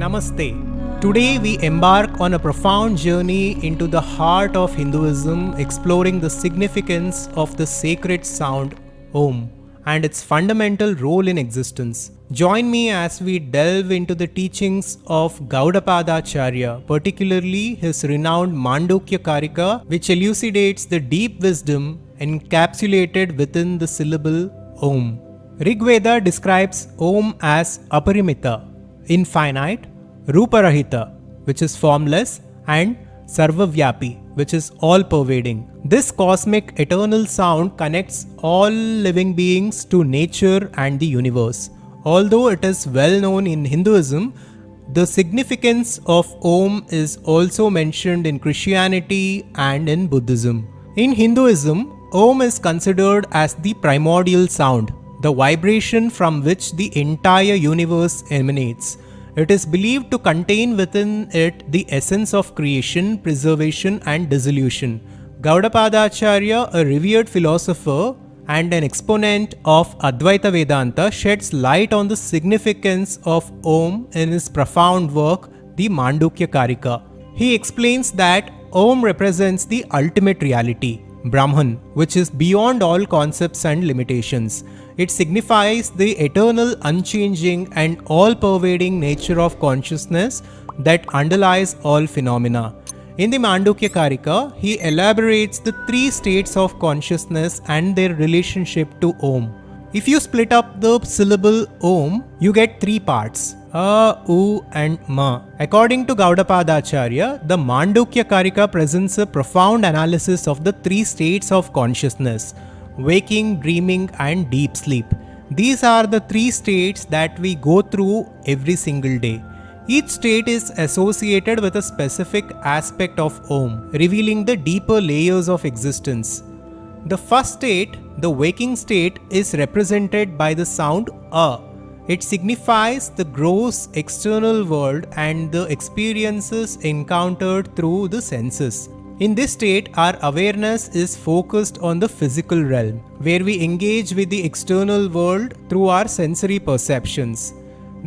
Namaste. Today we embark on a profound journey into the heart of Hinduism, exploring the significance of the sacred sound Om and its fundamental role in existence. Join me as we delve into the teachings of Goudapadacharya, particularly his renowned Mandukya Karika, which elucidates the deep wisdom encapsulated within the syllable Om. Rigveda describes Om as Aparimita, infinite, Ruparahita, which is formless, and Sarvavyapi, which is all-pervading. This cosmic eternal sound connects all living beings to nature and the universe. Although it is well known in Hinduism, the significance of Om is also mentioned in Christianity and in Buddhism. In Hinduism, Om is considered as the primordial sound, the vibration from which the entire universe emanates. It is believed to contain within it the essence of creation, preservation, and dissolution. Goudapadacharya, a revered philosopher and an exponent of Adhvaitha Vedanta, sheds light on the significance of Om in his profound work, the Mandukya Karika. He explains that Om represents the ultimate reality, Brahman, which is beyond all concepts and limitations. It signifies the eternal, unchanging, and all-pervading nature of consciousness that underlies all phenomena. In the Mandukya Karika, he elaborates the three states of consciousness and their relationship to Om. If you split up the syllable Om, you get three parts: A, U, and Ma. According to Goudapadacharya, the Mandukya Karika presents a profound analysis of the three states of consciousness: waking, dreaming, and deep sleep. These are the three states that we go through every single day. Each state is associated with a specific aspect of Om, revealing the deeper layers of existence. The first state, the waking state, is represented by the sound A. It signifies the gross external world and the experiences encountered through the senses. In this state, our awareness is focused on the physical realm, where we engage with the external world through our sensory perceptions.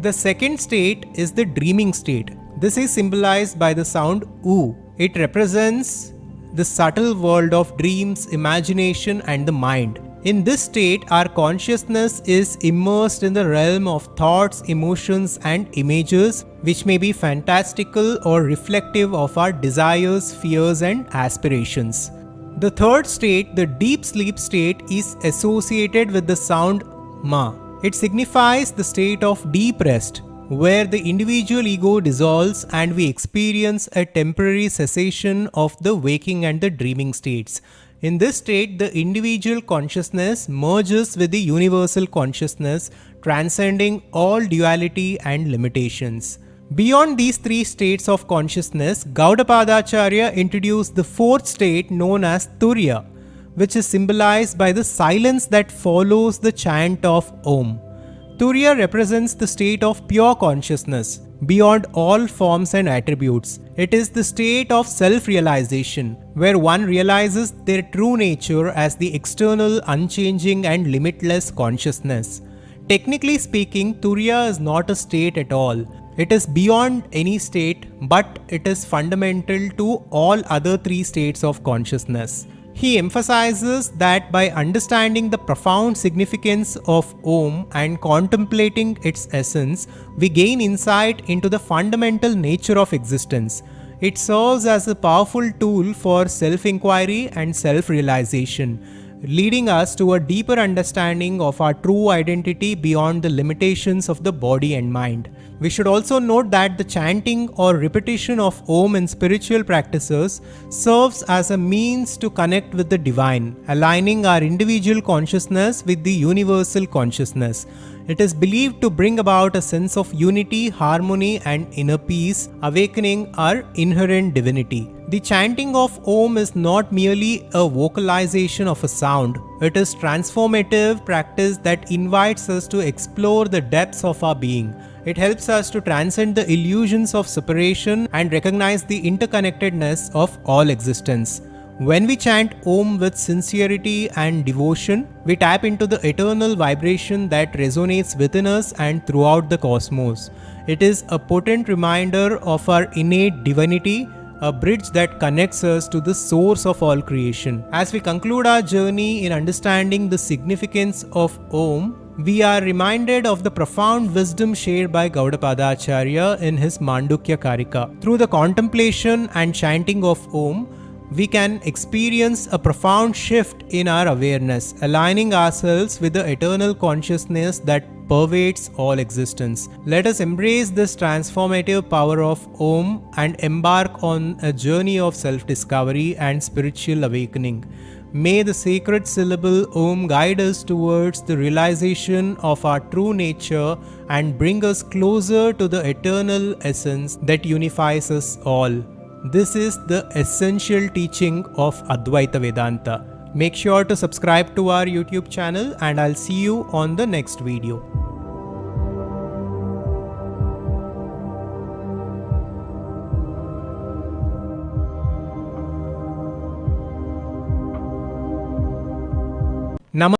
The second state is the dreaming state. This is symbolized by the sound U. It represents the subtle world of dreams, imagination, and the mind. In this state, our consciousness is immersed in the realm of thoughts, emotions, and images, which may be fantastical or reflective of our desires, fears, and aspirations. The third state, the deep sleep state, is associated with the sound Ma. It signifies the state of deep rest, where the individual ego dissolves and we experience a temporary cessation of the waking and the dreaming states. In this state, the individual consciousness merges with the universal consciousness, transcending all duality and limitations. Beyond these three states of consciousness, Goudapadacharya introduced the fourth state known as Turiya, which is symbolized by the silence that follows the chant of Om. Turiya represents the state of pure consciousness, beyond all forms and attributes. It is the state of self-realization, where one realizes their true nature as the external, unchanging, and limitless consciousness. Technically speaking, Turiya is not a state at all. It is beyond any state, but it is fundamental to all other three states of consciousness. He emphasizes that by understanding the profound significance of Om and contemplating its essence, we gain insight into the fundamental nature of existence. It serves as a powerful tool for self-inquiry and self-realization, leading us to a deeper understanding of our true identity beyond the limitations of the body and mind. We should also note that the chanting or repetition of Om in spiritual practices serves as a means to connect with the divine, aligning our individual consciousness with the universal consciousness. It is believed to bring about a sense of unity, harmony, and inner peace, awakening our inherent divinity. The chanting of Om is not merely a vocalization of a sound. It is transformative practice that invites us to explore the depths of our being. It helps us to transcend the illusions of separation and recognize the interconnectedness of all existence. When we chant Om with sincerity and devotion, we tap into the eternal vibration that resonates within us and throughout the cosmos. It is a potent reminder of our innate divinity, a bridge that connects us to the source of all creation. As we conclude our journey in understanding the significance of Om, we are reminded of the profound wisdom shared by Goudapadacharya in his Mandukya Karika. Through the contemplation and chanting of Om, we can experience a profound shift in our awareness, aligning ourselves with the eternal consciousness that pervades all existence. Let us embrace this transformative power of Om and embark on a journey of self-discovery and spiritual awakening. May the sacred syllable Om guide us towards the realization of our true nature and bring us closer to the eternal essence that unifies us all. This is the essential teaching of Adhvaitha Vedanta. Make sure to subscribe to our YouTube channel and I'll see you on the next video. Namaste.